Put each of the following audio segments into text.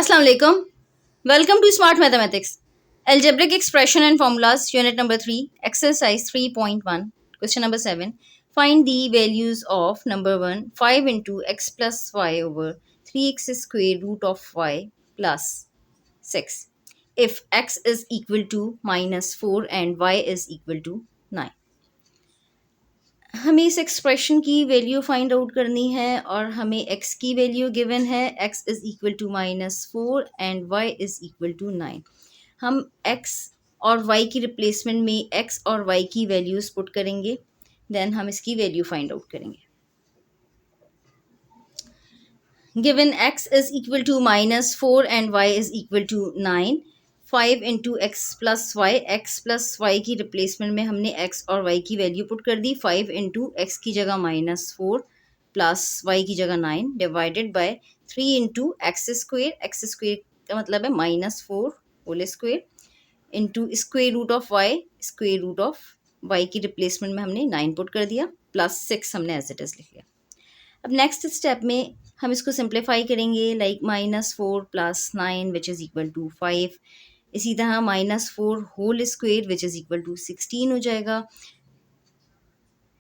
Assalamu alaikum. Welcome to Smart Mathematics. Algebraic expression and formulas, unit number 3, exercise 3.1, question number 7. Find the values of number 1, 5 into x plus y over 3x square root of y plus 6. If x is equal to minus 4 and y is equal to 9. हमें इस expression की value find out करनी है और हमें x की value given है x is equal to -4 and y is equal to 9। हम x और y की रिप्लेसमेंट में x और y की वैल्यूज़ पुट करेंगे, देन हम इसकी वैल्यू फाइंड आउट करेंगे। Given x is equal to -4 and y is equal to 9, 5 into x plus y की रिप्लेसमेंट में हमने x और y की वैल्यू पुट कर दी। 5 इंटू एक्स की जगह -4 प्लस वाई की जगह 9 divided by 3 into x square का मतलब है -4 whole square into square root of y की रिप्लेसमेंट में हमने 9 पुट कर दिया प्लस 6 हमने एज इट इज़ लिख लिया। अब नेक्स्ट स्टेप में हम इसको सिंप्लीफाई करेंगे, like -4 plus 9 which is equal to 5। इसी तरह -4 whole square which is equal to 16 हो जाएगा।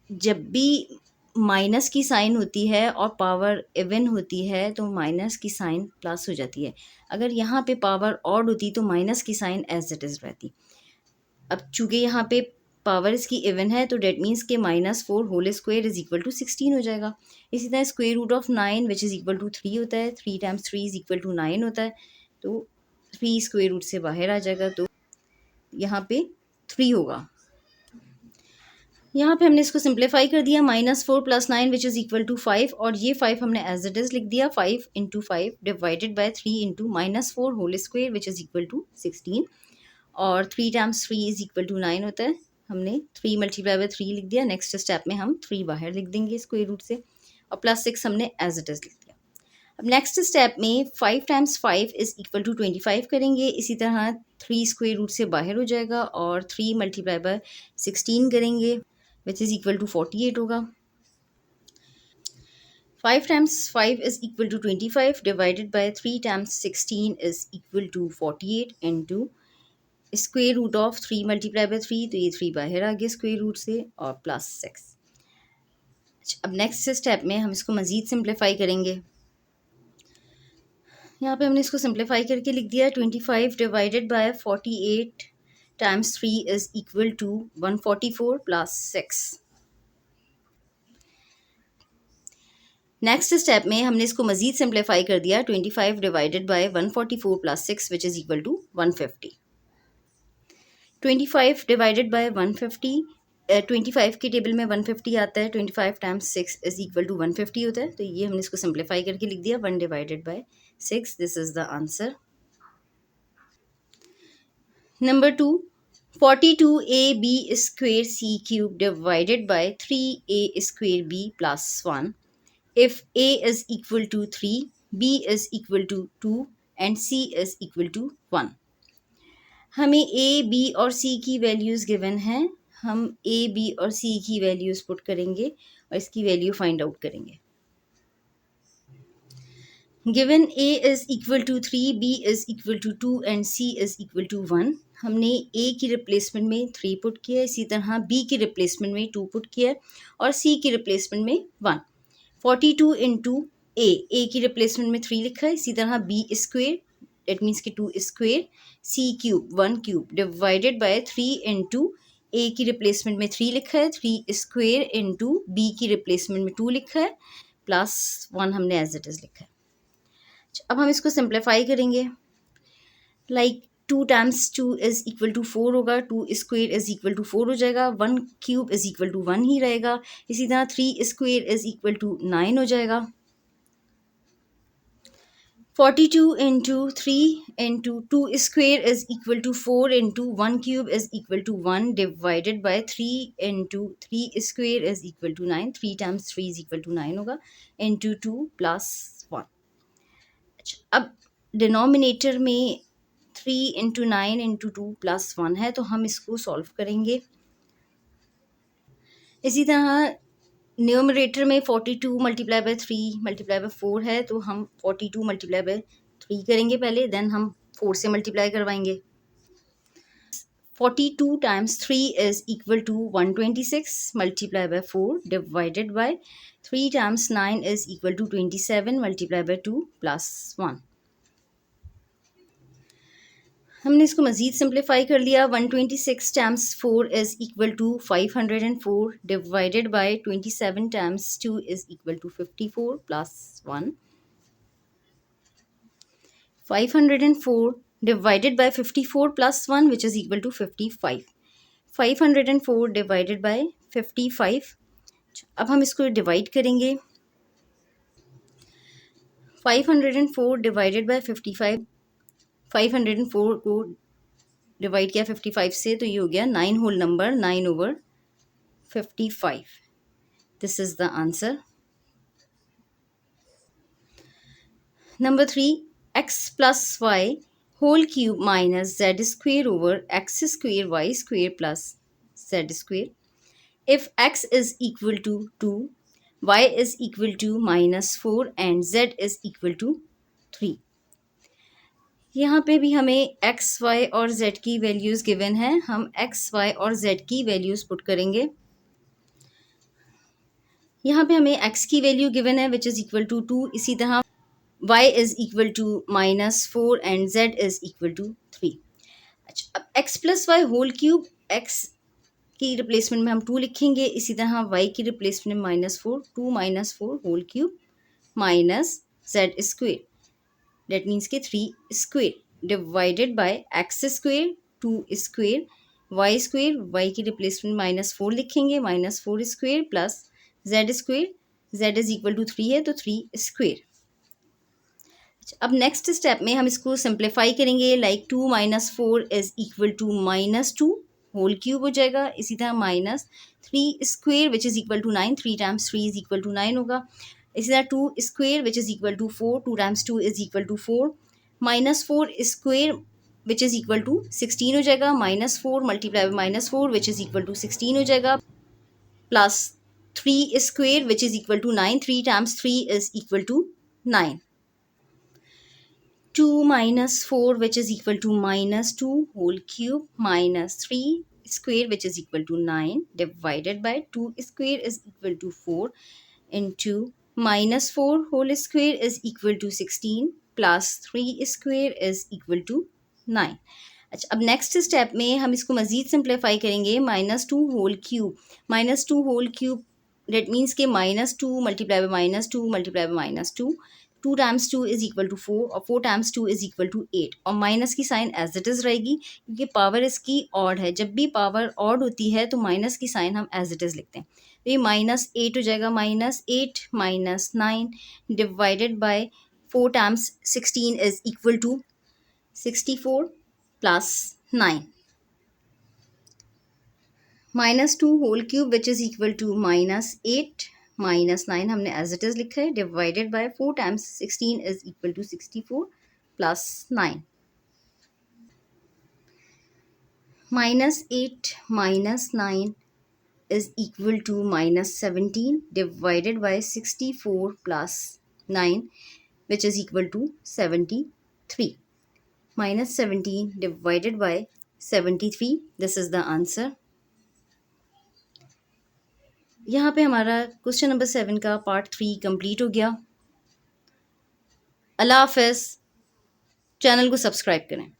जब भी माइनस की साइन होती है और पावर इवन होती है तो माइनस की साइन प्लस हो जाती है। अगर यहाँ पे पावर ऑड होती तो माइनस की साइन एज इट इज़ रहती। अब चूँकि यहाँ पे पावर इसकी इवन है तो डेट मीन्स के -4 whole square is equal to 16 हो जाएगा। इसी तरह square root of 9 which is equal to 3 होता है। 3 टाइम्स 3 इज इक्वल टू 9 होता है, तो 3 स्क्वेयर रूट से बाहर आ जाएगा, तो यहाँ पे 3 होगा। यहाँ पे हमने इसको सिंप्लीफाई कर दिया, -4 plus 9 which is equal to 5, और ये 5 हमने एज इट इज़ लिख दिया। 5 into 5 divided by 3 into -4 whole square which is equal to 16, और 3 टाइम्स 3 इज इक्वल टू 9 होता है। हमने 3 मल्टीप्लाई बाय 3 लिख दिया। नेक्स्ट स्टेप में हम 3 बाहर लिख देंगे स्क्वायर रूट से, और प्लस 6 हमने एज इट इज़ लिख दिया। अब नेक्स्ट स्टेप में 5 टाइम्स 5 इज इक्वल टू 25 करेंगे। इसी तरह 3 स्क्वायर रूट से बाहर हो जाएगा और 3 मल्टीप्लाई बाय 16 करेंगे विच इज़ इक्वल टू 48 होगा। 5 times 5 is equal to 25 divided by 3 times 16 is equal to 48 into square root of 3 multiply by 3, तो ये 3 बाहर आ गया स्क्वेयर रूट से, और प्लस 6। अब नेक्स्ट स्टेप में हम इसको मज़ीद सिंप्लीफाई करेंगे। यहाँ पे हमने इसको सिंप्लीफाई करके लिख दिया 25 divided by 48 times 3 is equal to 144 plus 6। Next step में हमने इसको मज़ीद सिंप्लीफाई कर दिया 25 divided by 144 plus 6 which is equal to 150। 25 divided by 150, 25 के टेबल में 150 आता है। 25 टाइम्स 6 इज इक्वल टू 150 होता है, तो ये हमने इसको सिंप्लीफाई करके लिख दिया 1 divided by 6। This is the answer. Number 2, 42ab square C cube divided by 3a square b plus 1 if a is equal to 3, b is equal to 2 and c is equal to 1। हमें a, b और c की values given हैं। हम a, b और c की values put करेंगे और इसकी वैल्यू फाइंड आउट करेंगे। Given a is equal to 3, b is equal to 2 and c is equal to 1। हमने a की रिप्लेसमेंट में 3 पुट किया, इसी तरह b की रिप्लेसमेंट में 2 पुट किया और c की रिप्लेसमेंट में 1। 42 इंटू a की रिप्लेसमेंट में 3 लिखा है, इसी तरह b स्क्वेयर डेट मीन्स कि 2 square, c cube 1 cube divided by 3 into a की रिप्लेसमेंट में 3 लिखा है, 3 स्क्वेयर इंटू b की रिप्लेसमेंट में 2 लिखा है, प्लस 1 हमने एज इट इज़ लिखा है। अब हम इसको सिंप्लीफाई करेंगे, like 2 times 2 is equal to 4 होगा। 2 स्क्वेयर इज इक्वल टू 4 हो जाएगा। 1 क्यूब इज इक्वल टू 1 ही रहेगा। इसी तरह 3 स्क्वेयर इज इक्वल टू 9 हो जाएगा। 42 into 3 into 2 square is equal to 4 into 1 cube is equal to 1 divided by 3 into 3 square is equal to 9। 3 times 3 is equal to 9 होगा, into 2 plus 1। अब denominator में 3 into 9 into 2 plus 1 है, तो हम इसको solve करेंगे। इसी तरह न्यूमरेटर में 42 मल्टीप्लाई बाय 3 मल्टीप्लाई बाय 4 है, तो हम 42 मल्टीप्लाई बाय 3 करेंगे पहले, देन हम 4 से मल्टीप्लाई करवाएंगे। 42 times 3 is equal to 126 multiplied by 4 divided by 3 times 9 is equal to 27 multiplied by 2 plus 1। हमने इसको मज़ीद सिंप्लीफाई कर लिया। 126 times 4 is equal to 504 divided by 27 times 2 is equal to 54 plus 1। 504 divided by 54 plus 1 which is equal to 55। 504 divided by 55। अब हम इसको divide करेंगे। 504 divided by 55, 504 को डिवाइड किया 55 से तो ये हो गया 9 whole number 9/55। This is the answer. Number 3, x plus y whole cube minus z square over x square y square plus z square। If x is equal to 2, y is equal to -4 and z is equal to 3। यहाँ पे भी हमें x, y और z की values given है। हम x, y और z की वैल्यूज़ पुट करेंगे। यहाँ पे हमें x की वैल्यू गिवन है विच इज़ इक्वल टू 2। इसी तरह y is equal to -4 and z is equal to 3। अच्छा, अब x plus y whole cube, x की रिप्लेसमेंट में हम 2 लिखेंगे। इसी तरह y की रिप्लेसमेंट में -4, 2 - 4 whole cube minus z square, that means के 3 square divided by x square 2 square y square, y की रिप्लेसमेंट -4 लिखेंगे, -4 square plus z square, z is equal to 3 है तो 3 स्क्वेयर। अब नेक्स्ट स्टेप में हम इसको सिंप्लीफाई करेंगे। Like 2 - 4 is equal to -2 whole cube हो जाएगा। इसी तरह -3 square which is equal to 9, 3 times 3 is equal to 9 होगा। इसी तरह 2 square which is equal to 4, 2 times 2 is equal to 4, -4 square which is equal to 16 हो जाएगा, -4 multiply by -4 which is equal to 16 हो जाएगा, plus 3 square which is equal to 9, 3 times 3 is equal to 9। 2 - 4 which is equal to -2 whole cube minus 3 square which is equal to 9 divided by 2 square is equal to 4 into -4 whole square is equal to 16 plus 3 square is equal to 9। अच्छा, अब next step में हम इसको मज़ीद simplify करेंगे। -2 whole cube, -2 whole cube that means के -2 multiply by -2 multiply by -2, 2 times 2 is equal to 4 और 4 times 2 is equal to 8 और माइनस की साइन एज इट इज़ रहेगी क्योंकि पावर इसकी ऑड है। जब भी पावर ऑड होती है तो माइनस की साइन हम एज इट इज़ लिखते हैं। तो ये -8 हो जाएगा, -8 minus 9 divided by 4 times 16 is equal to 64 plus 9, -2 whole cube which is equal to -8 -9 हमने एज इट इज़ लिखा है, divided by 4 times 16 is equal to 64 plus 9, -8 -9 is equal to -17 divided by 64 plus 9 which is equal to 73। -17 divided by 73, this is the answer। यहाँ पे हमारा question number 7 का part 3 complete हो गया। अल्लाह हाफ़िज़। चैनल को सब्सक्राइब करें।